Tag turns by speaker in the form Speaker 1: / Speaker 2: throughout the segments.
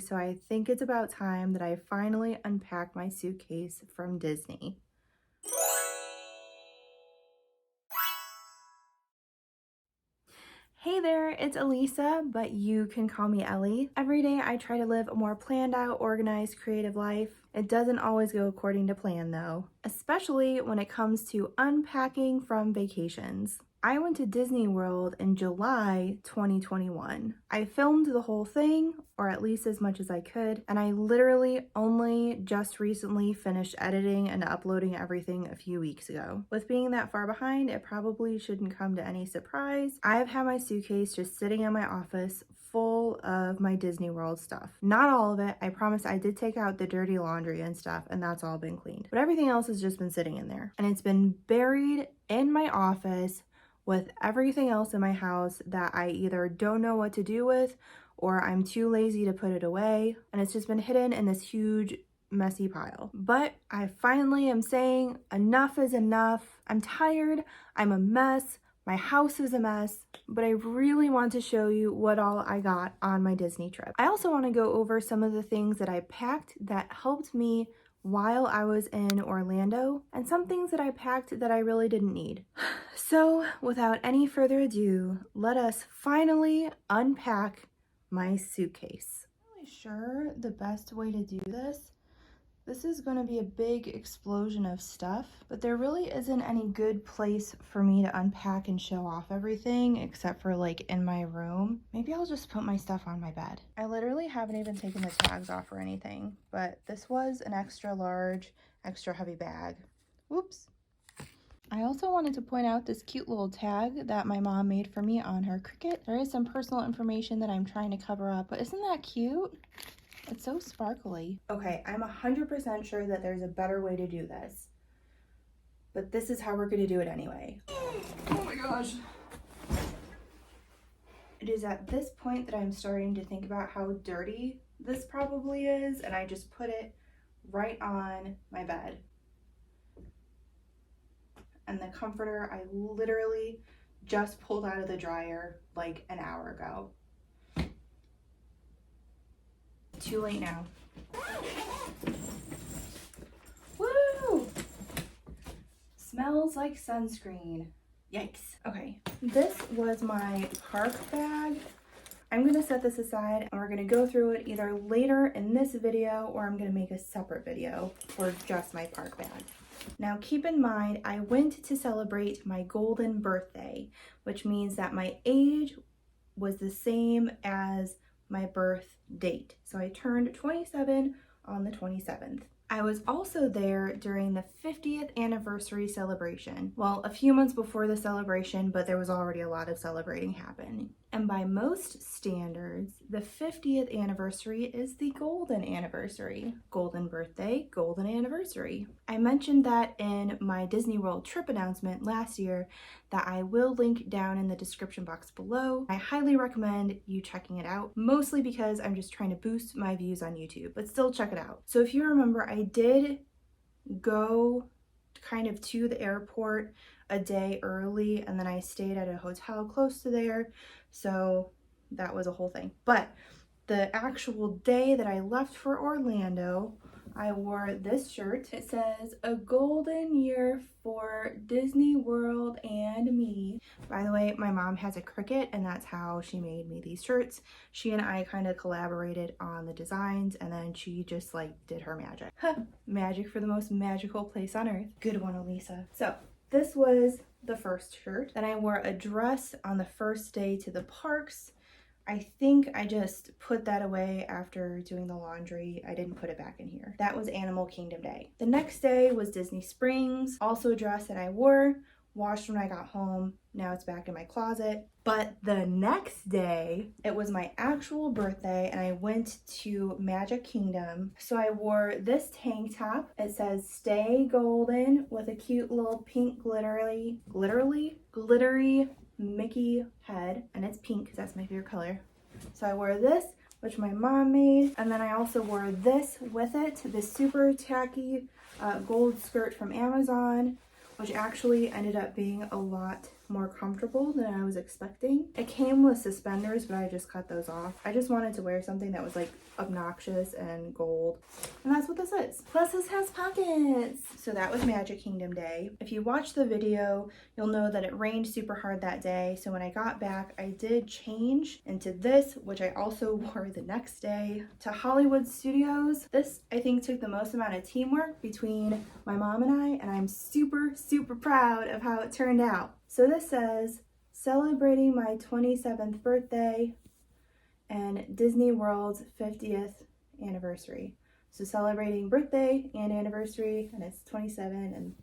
Speaker 1: So I think it's about time that I finally unpack my suitcase from Disney. Hey there, it's Elisa, but you can call me Ellie. Every day I try to live a more planned out, organized, creative life. It doesn't always go according to plan though, especially when it comes to unpacking from vacations. I went to Disney World in July 2021. I filmed the whole thing, or at least as much as I could, and I literally only just recently finished editing and uploading everything a few weeks ago. With being that far behind, it probably shouldn't come to any surprise. I've had my suitcase just sitting in my office full of my Disney World stuff. Not all of it. I promise I did take out the dirty laundry and stuff, and that's all been cleaned. But everything else has just been sitting in there. And it's been buried in my office with everything else in my house that I either don't know what to do with or I'm too lazy to put it away. And it's just been hidden in this huge messy pile. But I finally am saying enough is enough. I'm tired. I'm a mess. My house is a mess, but I really want to show you what all I got on my Disney trip. I also want to go over some of the things that I packed that helped me while I was in Orlando, and some things that I packed that I really didn't need. So without any further ado, let us finally unpack my suitcase. I'm not really sure the best way to do this. This is going to be a big explosion of stuff, but there really isn't any good place for me to unpack and show off everything except for like in my room. Maybe I'll just put my stuff on my bed. I literally haven't even taken the tags off or anything, but this was an extra large, extra heavy bag. Whoops. I also wanted to point out this cute little tag that my mom made for me on her Cricut. There is some personal information that I'm trying to cover up, but isn't that cute? It's so sparkly. Okay, I'm 100% sure that there's a better way to do this, but this is how we're gonna do it anyway. Oh my gosh. It is at this point that I'm starting to think about how dirty this probably is, and I just put it right on my bed. And the comforter I literally just pulled out of the dryer like an hour ago. Too late now. Woo! Smells like sunscreen. Yikes. Okay, this was my park bag. I'm gonna set this aside and we're gonna go through it either later in this video or I'm gonna make a separate video for just my park bag. Now keep in mind, I went to celebrate my golden birthday, which means that my age was the same as my birth date. So I turned 27 on the 27th. I was also there during the 50th anniversary celebration. Well, a few months before the celebration, but there was already a lot of celebrating happening. And by most standards, the 50th anniversary is the golden anniversary. Golden birthday, golden anniversary. I mentioned that in my Disney World trip announcement last year that I will link down in the description box below. I highly recommend you checking it out, mostly because I'm just trying to boost my views on YouTube, but still check it out. So if you remember, I did go kind of to the airport a day early and then I stayed at a hotel close to there. So that was a whole thing. But the actual day that I left for Orlando, I wore this shirt. It says, "A golden year for Disney World and me." By the way, my mom has a Cricut and that's how she made me these shirts. She and I kind of collaborated on the designs and then she just like did her magic. Magic for the most magical place on earth. Good one, Elisa. So this was the first shirt. Then I wore a dress on the first day to the parks. I think I just put that away after doing the laundry. I didn't put it back in here. That was Animal Kingdom Day. The next day was Disney Springs, also a dress that I wore, washed when I got home. Now it's back in my closet. But the next day, it was my actual birthday and I went to Magic Kingdom. So I wore this tank top. It says "Stay Golden" with a cute little pink glittery Mickey head, and it's pink because that's my favorite color. So I wore this, which my mom made, and then I also wore this with it, this super tacky gold skirt from Amazon, which actually ended up being a lot more comfortable than I was expecting. It came with suspenders, but I just cut those off. I just wanted to wear something that was like obnoxious and gold, and that's what this is. Plus this has pockets. So that was Magic Kingdom Day. If you watch the video, you'll know that it rained super hard that day. So when I got back, I did change into this, which I also wore the next day to Hollywood Studios. This, I think, took the most amount of teamwork between my mom and I'm super, super proud of how it turned out. So this says, celebrating my 27th birthday and Disney World's 50th anniversary. So celebrating birthday and anniversary, and it's 27 and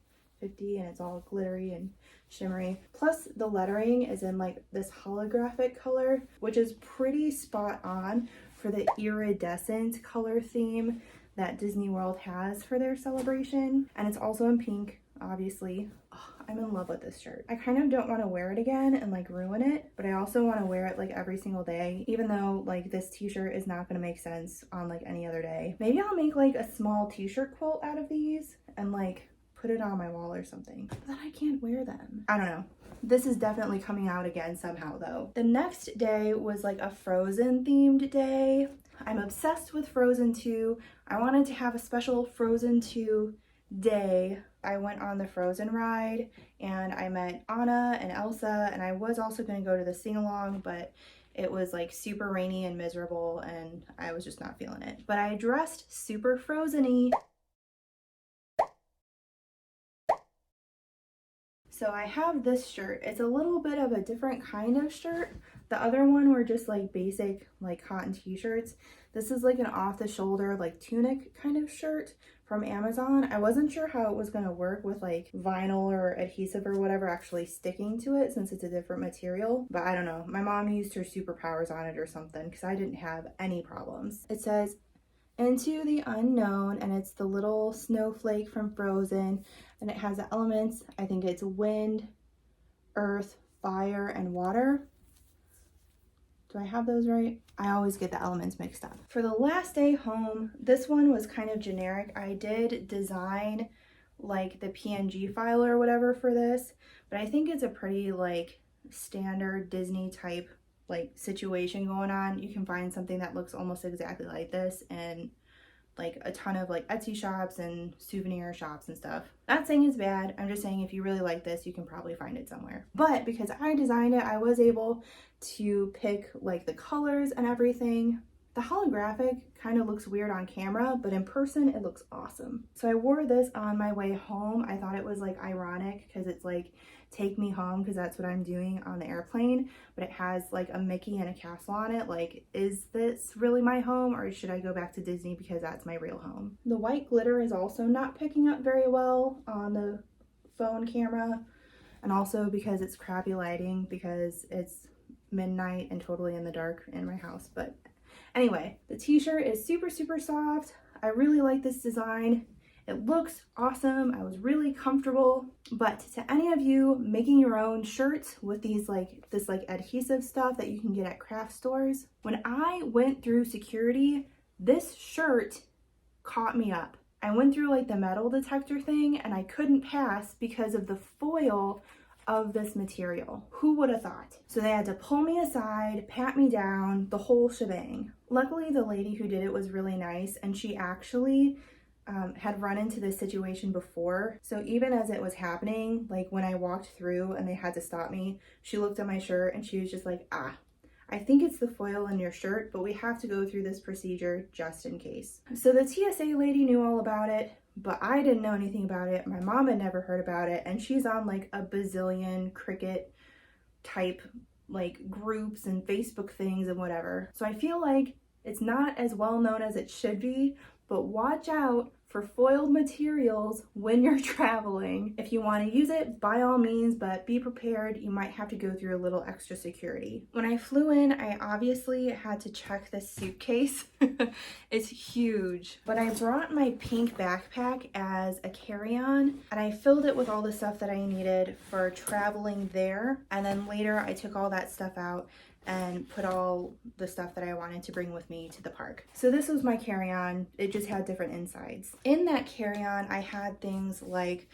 Speaker 1: 50, and it's all glittery and shimmery. Plus the lettering is in like this holographic color, which is pretty spot on for the iridescent color theme that Disney World has for their celebration. And it's also in pink, obviously. Oh, I'm in love with this shirt. I kind of don't want to wear it again and like ruin it, but I also want to wear it like every single day, even though like this t-shirt is not going to make sense on like any other day. Maybe I'll make like a small t-shirt quilt out of these and like put it on my wall or something, but then I can't wear them. I don't know. This is definitely coming out again somehow though. The next day was like a Frozen themed day. I'm obsessed with Frozen 2. I wanted to have a special Frozen 2 day. I went on the Frozen ride and I met Anna and Elsa, and I was also going to go to the sing-along, but it was like super rainy and miserable and I was just not feeling it. But I dressed super Frozen-y. So I have this shirt. It's a little bit of a different kind of shirt. The other one were just like basic like cotton t-shirts. This is like an off-the-shoulder like tunic kind of shirt from Amazon. I wasn't sure how it was going to work with like vinyl or adhesive or whatever actually sticking to it since it's a different material, but I don't know. My mom used her superpowers on it or something because I didn't have any problems. It says Into the Unknown, and it's the little snowflake from Frozen, and it has the elements. I think it's wind, earth, fire, and water. Do I have those right? I always get the elements mixed up. For the last day home, this one was kind of generic. I did design like the PNG file or whatever for this, but I think it's a pretty like standard Disney type like situation going on. You can find something that looks almost exactly like this and like a ton of like Etsy shops and souvenir shops and stuff. Not saying it's bad, I'm just saying if you really like this, you can probably find it somewhere. But because I designed it, I was able to pick like the colors and everything. The holographic kind of looks weird on camera, but in person it looks awesome. So I wore this on my way home. I thought it was like ironic because it's like take me home, because that's what I'm doing on the airplane, but it has like a Mickey and a castle on it. Like, is this really my home, or should I go back to Disney because that's my real home? The white glitter is also not picking up very well on the phone camera, and also because it's crappy lighting because it's midnight and totally in the dark in my house. But anyway, the t-shirt is super, super soft. I really like this design. It looks awesome. I was really comfortable. But to any of you making your own shirts with these like this like adhesive stuff that you can get at craft stores, when I went through security, this shirt caught me up. I went through like the metal detector thing and I couldn't pass because of the foil of this material. Who would have thought? So they had to pull me aside, pat me down, the whole shebang. Luckily, the lady who did it was really nice, and she actually had run into this situation before. So even as it was happening, like when I walked through and they had to stop me, she looked at my shirt and she was just like, I think it's the foil in your shirt, but we have to go through this procedure just in case. So the TSA lady knew all about it, but I didn't know anything about it. My mom had never heard about it, and she's on like a bazillion cricket type like groups and Facebook things and whatever. So I feel like it's not as well known as it should be, but watch out for foiled materials when you're traveling. If you want to use it, by all means, but be prepared. You might have to go through a little extra security. When I flew in, I obviously had to check this suitcase. It's huge. But I brought my pink backpack as a carry-on, and I filled it with all the stuff that I needed for traveling there. And then later I took all that stuff out and put all the stuff that I wanted to bring with me to the park. So this was my carry-on. It just had different insides. In that carry-on, I had things like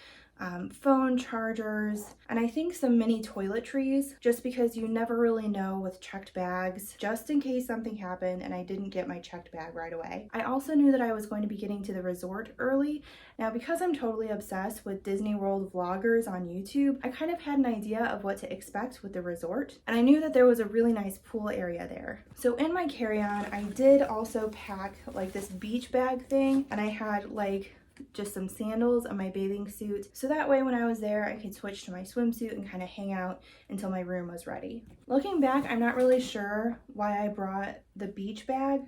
Speaker 1: phone chargers, and I think some mini toiletries, just because you never really know with checked bags, just in case something happened and I didn't get my checked bag right away. I also knew that I was going to be getting to the resort early. Now, because I'm totally obsessed with Disney World vloggers on YouTube, I kind of had an idea of what to expect with the resort, and I knew that there was a really nice pool area there. So in my carry-on, I did also pack like this beach bag thing, and I had like just some sandals and my bathing suit, so that way when I was there I could switch to my swimsuit and kind of hang out until my room was ready. Looking back, I'm not really sure why I brought the beach bag,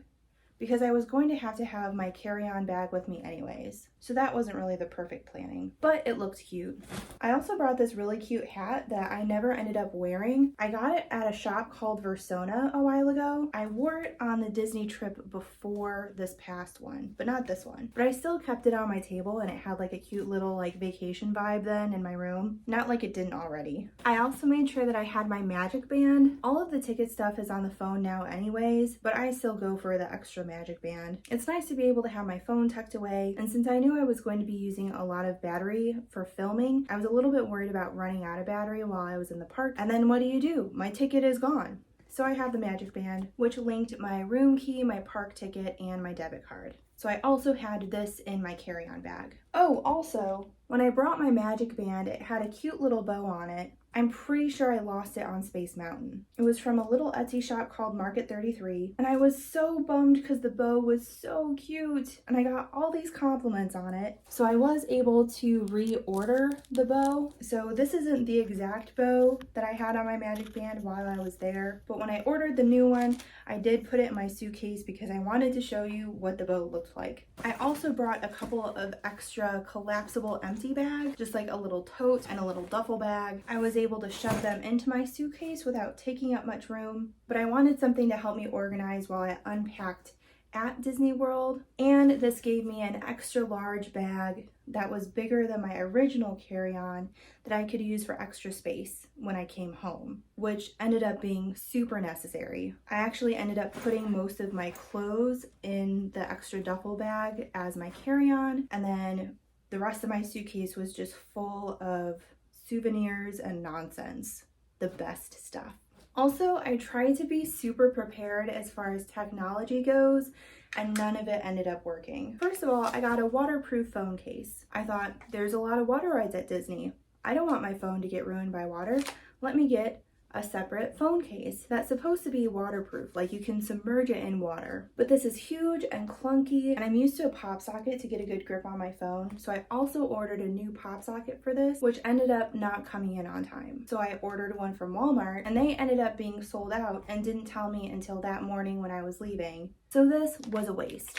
Speaker 1: because I was going to have my carry-on bag with me anyways, so that wasn't really the perfect planning, but it looked cute. I also brought this really cute hat that I never ended up wearing. I got it at a shop called Versona a while ago. I wore it on the Disney trip before this past one, but not this one. But I still kept it on my table, and it had like a cute little like vacation vibe then in my room. Not like it didn't already. I also made sure that I had my magic band. All of the ticket stuff is on the phone now anyways, but I still go for the extra magic band. It's nice to be able to have my phone tucked away, and since I knew I was going to be using a lot of battery for filming, I was a little bit worried about running out of battery while I was in the park, and then what do? My ticket is gone. So I have the magic band, which linked my room key, my park ticket, and my debit card. So I also had this in my carry-on bag. Oh, also, when I brought my magic band, it had a cute little bow on it. I'm pretty sure I lost it on Space Mountain. It was from a little Etsy shop called Market 33, and I was so bummed because the bow was so cute, and I got all these compliments on it. So I was able to reorder the bow. So this isn't the exact bow that I had on my magic band while I was there, but when I ordered the new one, I did put it in my suitcase because I wanted to show you what the bow looked like. I also brought a couple of extra collapsible empty bags, just like a little tote and a little duffel bag. I was able to shove them into my suitcase without taking up much room, but I wanted something to help me organize while I unpacked at Disney World, and this gave me an extra large bag that was bigger than my original carry-on that I could use for extra space when I came home, which ended up being super necessary. I actually ended up putting most of my clothes in the extra duffel bag as my carry-on, and then the rest of my suitcase was just full of souvenirs and nonsense. The best stuff. Also, I tried to be super prepared as far as technology goes, and none of it ended up working. First of all, I got a waterproof phone case. I thought, there's a lot of water rides at Disney. I don't want my phone to get ruined by water. Let me get a separate phone case that's supposed to be waterproof, like you can submerge it in water. But this is huge and clunky, and I'm used to a pop socket to get a good grip on my phone, so I also ordered a new pop socket for this, which ended up not coming in on time. So I ordered one from Walmart, and they ended up being sold out and didn't tell me until that morning when I was leaving. So this was a waste.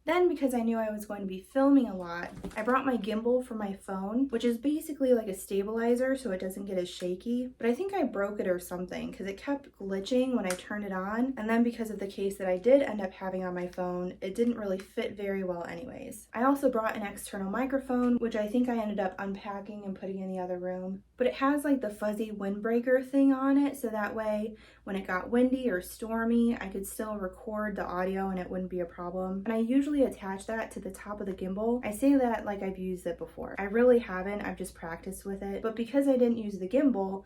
Speaker 1: Then, because I knew I was going to be filming a lot, I brought my gimbal for my phone, which is basically like a stabilizer so it doesn't get as shaky. But I think I broke it or something because it kept glitching when I turned it on. And then because of the case that I did end up having on my phone, it didn't really fit very well anyways. I also brought an external microphone, which I think I ended up unpacking and putting in the other room. But it has like the fuzzy windbreaker thing on it, so that way when it got windy or stormy, I could still record the audio and it wouldn't be a problem. And I usually attach that to the top of the gimbal. I say that like I've used it before. I really haven't, I've just practiced with it. But because I didn't use the gimbal,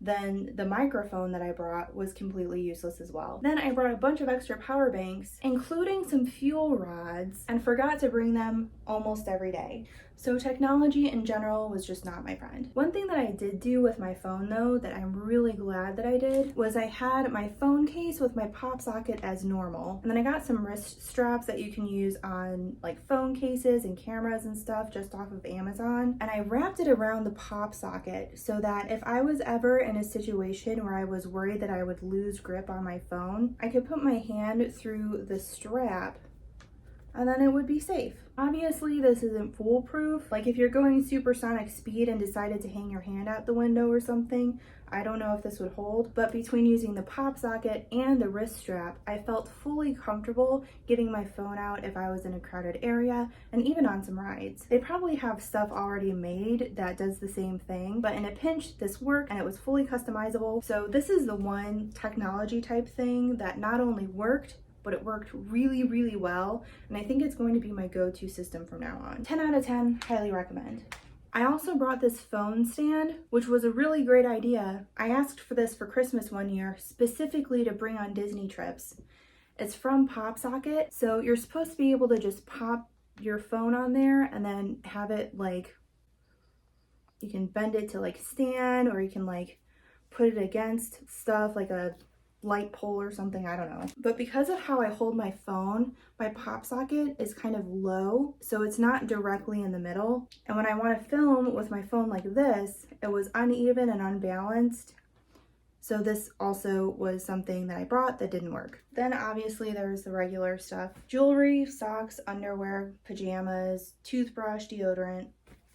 Speaker 1: then the microphone that I brought was completely useless as well. Then I brought a bunch of extra power banks, including some fuel rods, and forgot to bring them almost every day. So technology in general was just not my friend. One thing that I did do with my phone though, that I'm really glad that I did, was I had my phone case with my pop socket as normal. And then I got some wrist straps that you can use on like phone cases and cameras and stuff just off of Amazon. And I wrapped it around the pop socket so that if I was ever in a situation where I was worried that I would lose grip on my phone, I could put my hand through the strap and then it would be safe. Obviously, this isn't foolproof. Like if you're going supersonic speed and decided to hang your hand out the window or something, I don't know if this would hold, but between using the pop socket and the wrist strap, I felt fully comfortable getting my phone out if I was in a crowded area and even on some rides. They probably have stuff already made that does the same thing, but in a pinch, this worked and it was fully customizable. So this is the one technology type thing that not only worked, but it worked really, really well, and I think it's going to be my go-to system from now on. 10 out of 10, highly recommend. I also brought this phone stand, which was a really great idea. I asked for this for Christmas one year, specifically to bring on Disney trips. It's from PopSocket, so you're supposed to be able to just pop your phone on there and then have it like, you can bend it to like stand, or you can like put it against stuff like a light pole or something, I don't know. But because of how I hold my phone, my pop socket is kind of low, so it's not directly in the middle. And when I want to film with my phone like this, it was uneven and unbalanced. So this also was something that I brought that didn't work. Then obviously there's the regular stuff. Jewelry, socks, underwear, pajamas, toothbrush, deodorant,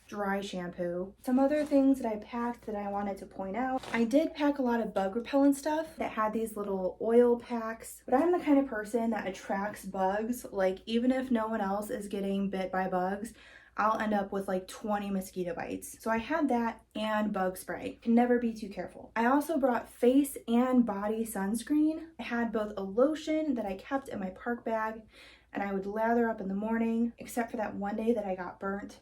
Speaker 1: dry shampoo. Some other things that I packed that I wanted to point out. I did pack a lot of bug repellent stuff that had these little oil packs, but I'm the kind of person that attracts bugs. Like, even if no one else is getting bit by bugs, I'll end up with like 20 mosquito bites. So I had that and bug spray. Can never be too careful. I also brought face and body sunscreen. I had both a lotion that I kept in my park bag and I would lather up in the morning, except for that one day that I got burnt.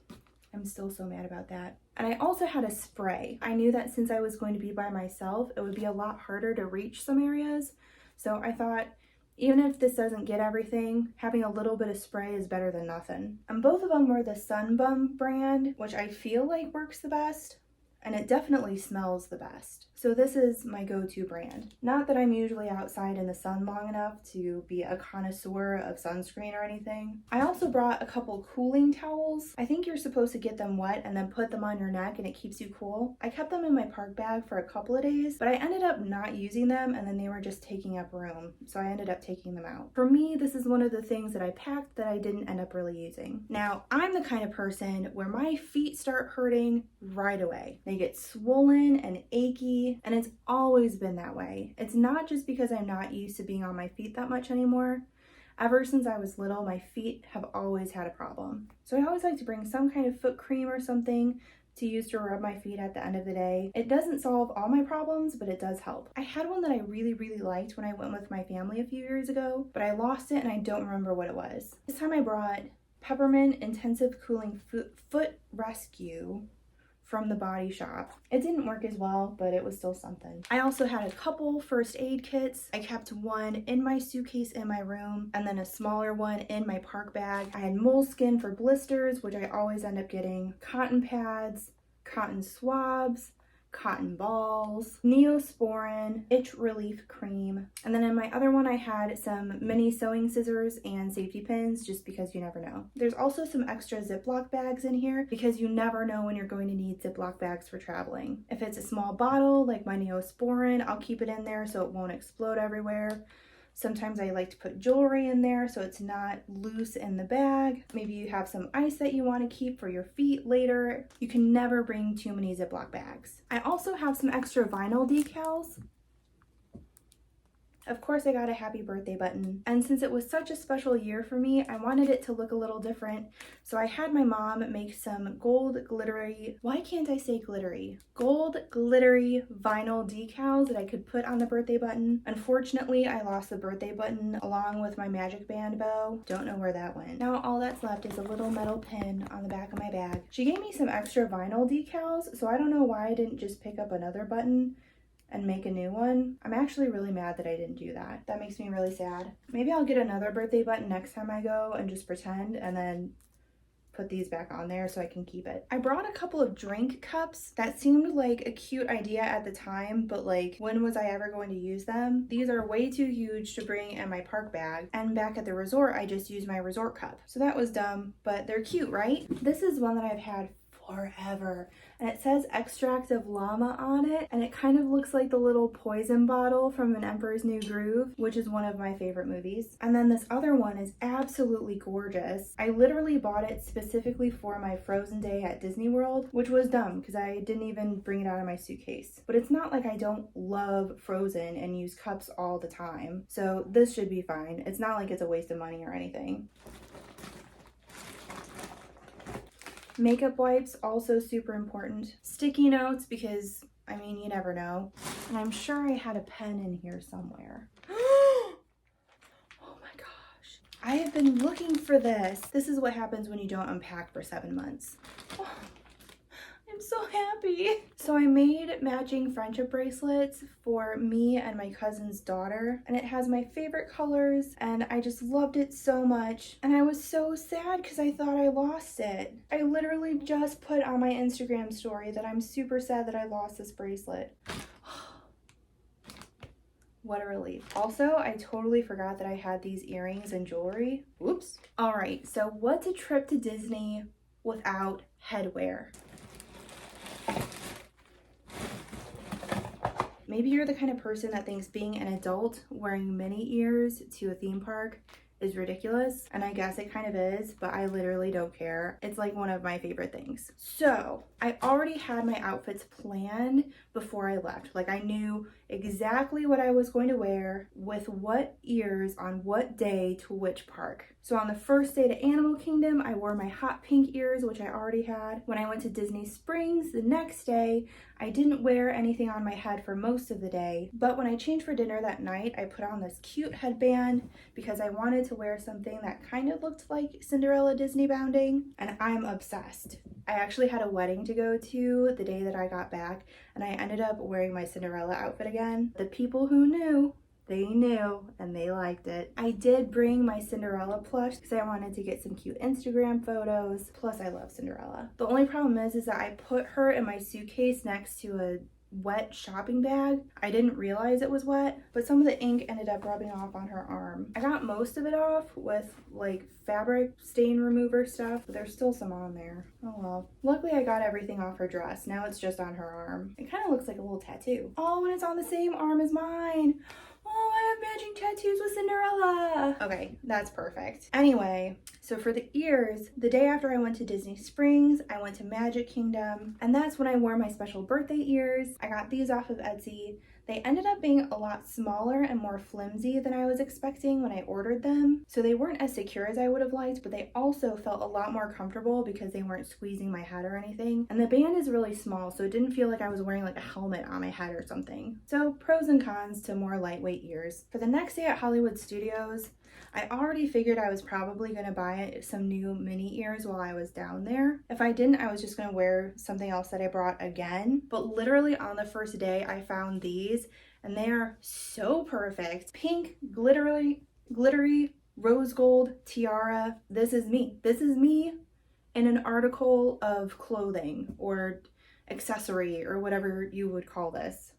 Speaker 1: I'm still so mad about that. And I also had a spray. I knew that since I was going to be by myself, it would be a lot harder to reach some areas. So I thought, even if this doesn't get everything, having a little bit of spray is better than nothing. And both of them were the Sunbum brand, which I feel like works the best, and it definitely smells the best. So this is my go-to brand. Not that I'm usually outside in the sun long enough to be a connoisseur of sunscreen or anything. I also brought a couple cooling towels. I think you're supposed to get them wet and then put them on your neck and it keeps you cool. I kept them in my park bag for a couple of days, but I ended up not using them and then they were just taking up room. So I ended up taking them out. For me, this is one of the things that I packed that I didn't end up really using. Now, I'm the kind of person where my feet start hurting right away. They get swollen and achy, and it's always been that way. It's not just because I'm not used to being on my feet that much anymore. Ever since I was little, my feet have always had a problem. So I always like to bring some kind of foot cream or something to use to rub my feet at the end of the day. It doesn't solve all my problems, but it does help. I had one that I really liked when I went with my family a few years ago, but I lost it and I don't remember what it was. This time I brought Peppermint Intensive Cooling Foot Rescue from the Body Shop. It didn't work as well, but it was still something. I also had a couple first aid kits. I kept one in my suitcase in my room and then a smaller one in my park bag. I had moleskin for blisters, which I always end up getting, cotton pads, cotton swabs, cotton balls, Neosporin, itch relief cream, and then in my other one I had some mini sewing scissors and safety pins, just because you never know. There's also some extra Ziploc bags in here because you never know when you're going to need Ziploc bags for traveling. If it's a small bottle like my Neosporin, I'll keep it in there so it won't explode everywhere. Sometimes I like to put jewelry in there so it's not loose in the bag. Maybe you have some ice that you want to keep for your feet later. You can never bring too many Ziploc bags. I also have some extra vinyl decals. Of course, I got a happy birthday button. And since it was such a special year for me, I wanted it to look a little different. So I had my mom make some gold glittery, why can't I say glittery? Gold glittery vinyl decals that I could put on the birthday button. Unfortunately, I lost the birthday button along with my magic band bow. Don't know where that went. Now all that's left is a little metal pin on the back of my bag. She gave me some extra vinyl decals, so I don't know why I didn't just pick up another button and make a new one. I'm actually really mad that I didn't do that. That makes me really sad. Maybe I'll get another birthday button next time I go and just pretend and then put these back on there so I can keep it. I brought a couple of drink cups that seemed like a cute idea at the time, but like, when was I ever going to use them? These are way too huge to bring in my park bag, and back at the resort I just used my resort cup. So that was dumb, but they're cute, right? This is one that I've had forever, and it says extract of llama on it, and it kind of looks like the little poison bottle from An Emperor's New Groove, which is one of my favorite movies. And then this other one is absolutely gorgeous. I literally bought it specifically for my Frozen day at Disney World, which was dumb because I didn't even bring it out of my suitcase. But it's not like I don't love Frozen and use cups all the time, so this should be fine. It's not like it's a waste of money or anything. Makeup wipes, also super important. Sticky notes, because, I mean, you never know. And I'm sure I had a pen in here somewhere. Oh my gosh. I have been looking for this. This is what happens when you don't unpack for 7 months. Oh, I'm so happy. So I made matching friendship bracelets for me and my cousin's daughter, and it has my favorite colors, and I just loved it so much. And I was so sad because I thought I lost it. I literally just put on my Instagram story that I'm super sad that I lost this bracelet. What a relief. Also, I totally forgot that I had these earrings and jewelry. Whoops. All right, so what's a trip to Disney without headwear? Maybe you're the kind of person that thinks being an adult wearing mini ears to a theme park is ridiculous, and I guess it kind of is, but I literally don't care. It's like one of my favorite things. So I already had my outfits planned before I left. Like, I knew exactly what I was going to wear with what ears on what day to which park. So on the first day to Animal Kingdom, I wore my hot pink ears, which I already had. When I went to Disney Springs the next day, I didn't wear anything on my head for most of the day, but when I changed for dinner that night, I put on this cute headband because I wanted to wear something that kind of looked like Cinderella Disney bounding, and I'm obsessed. I actually had a wedding to go to the day that I got back, and I ended up wearing my Cinderella outfit again. The people who knew, they knew and they liked it. I did bring my Cinderella plush because I wanted to get some cute Instagram photos. Plus I love Cinderella. The only problem is that I put her in my suitcase next to a wet shopping bag. I didn't realize it was wet, but some of the ink ended up rubbing off on her arm. I got most of it off with like fabric stain remover stuff, but there's still some on there. Oh well. Luckily I got everything off her dress. Now it's just on her arm. It kind of looks like a little tattoo. Oh, and it's on the same arm as mine. Oh, I have matching tattoos with Cinderella. Okay, that's perfect. Anyway, so for the ears, the day after I went to Disney Springs, I went to Magic Kingdom, and that's when I wore my special birthday ears. I got these off of Etsy. They ended up being a lot smaller and more flimsy than I was expecting when I ordered them. So they weren't as secure as I would have liked, but they also felt a lot more comfortable because they weren't squeezing my head or anything. And the band is really small, so it didn't feel like I was wearing like a helmet on my head or something. So pros and cons to more lightweight ears. For the next day at Hollywood Studios, I already figured I was probably going to buy some new mini ears while I was down there. If I didn't, I was just going to wear something else that I brought again. But literally on the first day, I found these, and they are so perfect. Pink, glittery rose gold tiara. This is me. This is me in an article of clothing or accessory or whatever you would call this.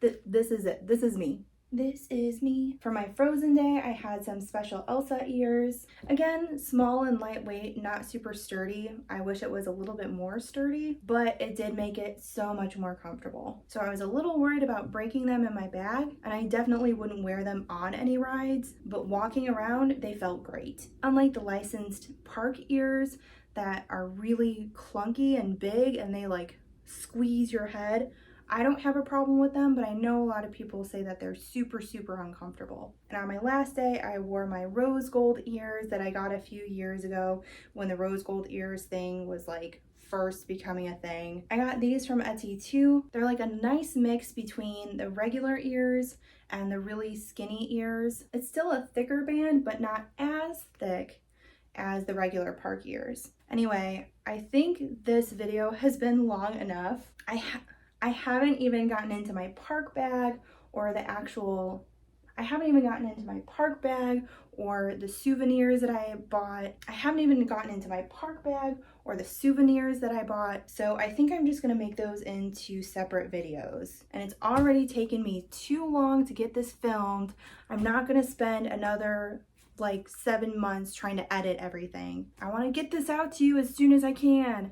Speaker 1: This is it. This is me. This is me. For my Frozen day, I had some special Elsa ears. Again, small and lightweight, not super sturdy. I wish it was a little bit more sturdy, but it did make it so much more comfortable. So I was a little worried about breaking them in my bag, and I definitely wouldn't wear them on any rides, but walking around, they felt great. Unlike the licensed park ears that are really clunky and big and they like squeeze your head, I don't have a problem with them, but I know a lot of people say that they're super, super uncomfortable. And on my last day, I wore my rose gold ears that I got a few years ago when the rose gold ears thing was like first becoming a thing. I got these from Etsy too. They're like a nice mix between the regular ears and the really skinny ears. It's still a thicker band, but not as thick as the regular park ears. Anyway, I think this video has been long enough. I haven't even gotten into my park bag or the actual, I haven't even gotten into my park bag or the souvenirs that I bought. I haven't even gotten into my park bag or the souvenirs that I bought. So I think I'm just gonna make those into separate videos. And it's already taken me too long to get this filmed. I'm not gonna spend another like 7 months trying to edit everything. I wanna get this out to you as soon as I can.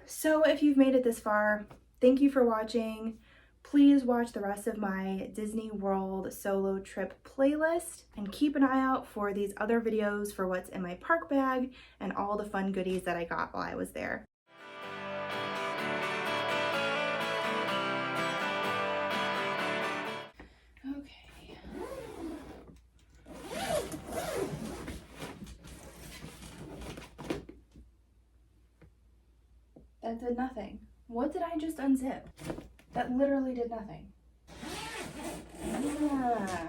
Speaker 1: So if you've made it this far, thank you for watching. Please watch the rest of my Disney World solo trip playlist and keep an eye out for these other videos for what's in my park bag and all the fun goodies that I got while I was there. Okay. That did nothing. What did I just unzip? That literally did nothing. Ah.